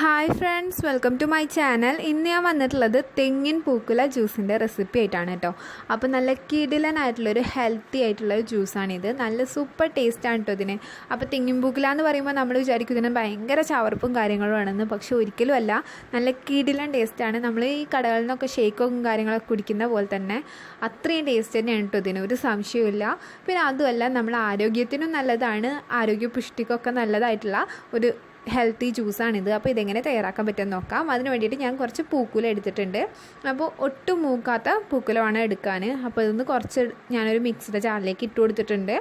Hi friends, welcome to my channel. ഇന്ന് ഞാൻ വന്നിട്ടുള്ളത് തെങ്ങിൻ പൂക്കുല ജ്യൂസിൻ്റെ റെസിപ്പി ആയിട്ടാണ് കേട്ടോ. അപ്പോൾ നല്ല കിടിലനായിട്ടുള്ളൊരു ഹെൽത്തി ആയിട്ടുള്ളൊരു ജ്യൂസാണിത്. നല്ല സൂപ്പർ ടേസ്റ്റാണ് കേട്ടോ ഇതിന്. അപ്പോൾ തെങ്ങിൻ പൂക്കുല എന്ന് പറയുമ്പോൾ നമ്മൾ വിചാരിക്കും ഇതിന് ഭയങ്കര ചവർപ്പും കാര്യങ്ങളും ആണെന്ന്. പക്ഷേ ഒരിക്കലും അല്ല, നല്ല കിടിലൻ ടേസ്റ്റാണ്. നമ്മൾ ഈ കടകളിൽ നിന്നൊക്കെ ഷേക്കും കാര്യങ്ങളൊക്കെ കുടിക്കുന്ന പോലെ തന്നെ അത്രയും ടേസ്റ്റ് തന്നെയാണ് കേട്ടോ ഇതിന്, ഒരു സംശയവുമില്ല. പിന്നെ അതുമല്ല, നമ്മൾ ആരോഗ്യത്തിനും നല്ലതാണ്, ആരോഗ്യ പുഷ്ടിക്കൊക്കെ നല്ലതായിട്ടുള്ള ഒരു ഹെൽത്തി ജ്യൂസാണിത്. അപ്പോൾ ഇതെങ്ങനെ തയ്യാറാക്കാൻ പറ്റുമെന്ന് നോക്കാം. അതിന് വേണ്ടിയിട്ട് ഞാൻ കുറച്ച് പൂക്കുല എടുത്തിട്ടുണ്ട്. അപ്പോൾ ഒട്ടും മൂക്കാത്ത പൂക്കുലമാണ് എടുക്കാൻ. അപ്പോൾ ഇതൊന്ന് കുറച്ച് ഞാനൊരു മിക്സിയുടെ ജാറിലേക്ക് ഇട്ട് കൊടുത്തിട്ടുണ്ട്.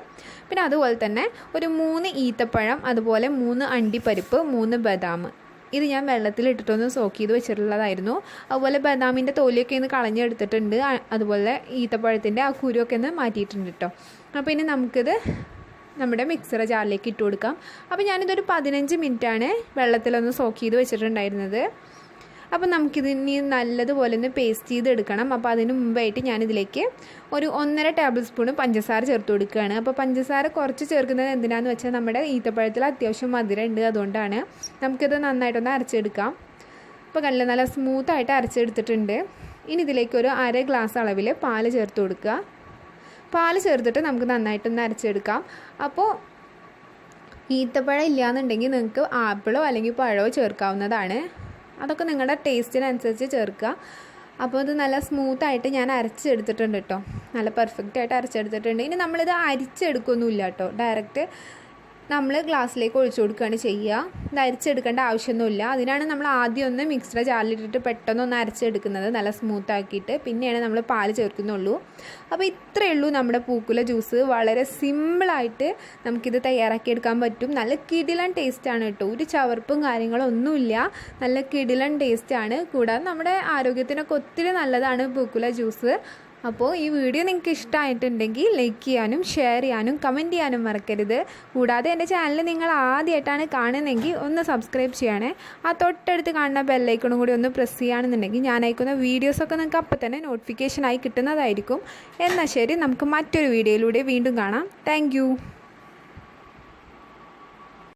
പിന്നെ അതുപോലെ തന്നെ ഒരു 3 ഈത്തപ്പഴം, അതുപോലെ 3 അണ്ടിപ്പരിപ്പ്, 3 ബദാം. ഇത് ഞാൻ വെള്ളത്തിലിട്ടിട്ടൊന്ന് സോക്ക് ചെയ്ത് വെച്ചിട്ടുള്ളതായിരുന്നു. അതുപോലെ ബദാമിൻ്റെ തോലിയൊക്കെ ഒന്ന് കളഞ്ഞെടുത്തിട്ടുണ്ട്. അതുപോലെ ഈത്തപ്പഴത്തിൻ്റെ ആ കുരുവൊക്കെ ഒന്ന് മാറ്റിയിട്ടുണ്ട് കേട്ടോ. അപ്പോൾ ഇനി നമുക്കിത് നമ്മുടെ മിക്സർ ജാറിലേക്ക് ഇട്ട് കൊടുക്കാം. അപ്പോൾ ഞാനിതൊരു 15 മിനിറ്റാണ് വെള്ളത്തിലൊന്ന് സോക്ക് ചെയ്ത് വെച്ചിട്ടുണ്ടായിരുന്നത്. അപ്പോൾ നമുക്കിതിനി നല്ലതുപോലെ ഒന്ന് പേസ്റ്റ് ചെയ്തെടുക്കണം. അപ്പോൾ അതിന് മുമ്പായിട്ട് ഞാനിതിലേക്ക് ഒരു 1.5 ടേബിൾ സ്പൂൺ പഞ്ചസാര ചേർത്ത് കൊടുക്കുകയാണ്. അപ്പോൾ പഞ്ചസാര കുറച്ച് ചേർക്കുന്നത് എന്തിനാണെന്ന് വെച്ചാൽ നമ്മുടെ ഈത്തപ്പഴത്തിൽ അത്യാവശ്യം മധുരം ഉണ്ട്, അതുകൊണ്ടാണ്. നമുക്കിത് നന്നായിട്ടൊന്ന് അരച്ചെടുക്കാം. അപ്പോൾ നല്ല സ്മൂത്തായിട്ട് അരച്ചെടുത്തിട്ടുണ്ട്. ഇനി ഇതിലേക്ക് ഒരു 1/2 ഗ്ലാസ് അളവിൽ പാല് ചേർത്ത് കൊടുക്കുക. പാൽ ചേർത്തിട്ട് നമുക്ക് നന്നായിട്ടൊന്ന് അരച്ചെടുക്കാം. അപ്പോൾ ഈത്തപ്പഴം ഇല്ലയെന്നുണ്ടെങ്കിൽ നിങ്ങൾക്ക് ആപ്പിളോ അല്ലെങ്കിൽ പഴമോ ചേർക്കാവുന്നതാണ്. അതൊക്കെ നിങ്ങളുടെ ടേസ്റ്റിനനുസരിച്ച് ചേർക്കുക. അപ്പോൾ ഇത് നല്ല സ്മൂത്തായിട്ട് ഞാൻ അരച്ചെടുത്തിട്ടുണ്ട് കേട്ടോ. നല്ല പെർഫെക്റ്റായിട്ട് അരച്ചെടുത്തിട്ടുണ്ട്. ഇനി നമ്മളിത് അരിച്ചെടുക്കൊന്നുമില്ല കേട്ടോ, ഡയറക്റ്റ് നമ്മൾ ഗ്ലാസ്സിലേക്ക് ഒഴിച്ചു കൊടുക്കുകയാണ് ചെയ്യുക. ഇത് അരിച്ചെടുക്കേണ്ട ആവശ്യമൊന്നുമില്ല. അതിനാണ് നമ്മൾ ആദ്യം ഒന്ന് മിക്സിയുടെ ജാറിലിട്ടിട്ട് പെട്ടെന്നൊന്ന് അരച്ചെടുക്കുന്നത്, നല്ല സ്മൂത്താക്കിയിട്ട്. പിന്നെയാണ് നമ്മൾ പാല് ചേർക്കുന്നുള്ളൂ. അപ്പോൾ ഇത്രയേ ഉള്ളൂ നമ്മുടെ പൂക്കുല ജ്യൂസ്. വളരെ സിമ്പിളായിട്ട് നമുക്കിത് തയ്യാറാക്കിയെടുക്കാൻ പറ്റും. നല്ല കിടിലൻ ടേസ്റ്റാണ് കേട്ടോ, ഒരു ചവർപ്പും കാര്യങ്ങളൊന്നുമില്ല. നല്ല കിടിലൻ ടേസ്റ്റാണ്. കൂടാതെ നമ്മുടെ ആരോഗ്യത്തിനൊക്കെ ഒത്തിരി നല്ലതാണ് പൂക്കുല ജ്യൂസ്. അപ്പോൾ ഈ വീഡിയോ നിങ്ങൾക്ക് ഇഷ്ടമായിട്ടുണ്ടെങ്കിൽ ലൈക്ക് ചെയ്യാനും ഷെയർ ചെയ്യാനും കമൻറ്റ് ചെയ്യാനും മറക്കരുത്. കൂടാതെ എൻ്റെ ചാനൽ നിങ്ങൾ ആദ്യമായിട്ടാണ് കാണുന്നതെങ്കിൽ ഒന്ന് സബ്സ്ക്രൈബ് ചെയ്യണേ. ആ തൊട്ടടുത്ത് കാണുന്ന ബെല്ലൈക്കണും കൂടി ഒന്ന് പ്രസ് ചെയ്യുകയാണെന്നുണ്ടെങ്കിൽ ഞാൻ അയക്കുന്ന വീഡിയോസൊക്കെ നിങ്ങൾക്ക് അപ്പോൾ തന്നെ നോട്ടിഫിക്കേഷനായി കിട്ടുന്നതായിരിക്കും. എന്നാൽ ശരി, നമുക്ക് മറ്റൊരു വീഡിയോയിലൂടെ വീണ്ടും കാണാം. താങ്ക്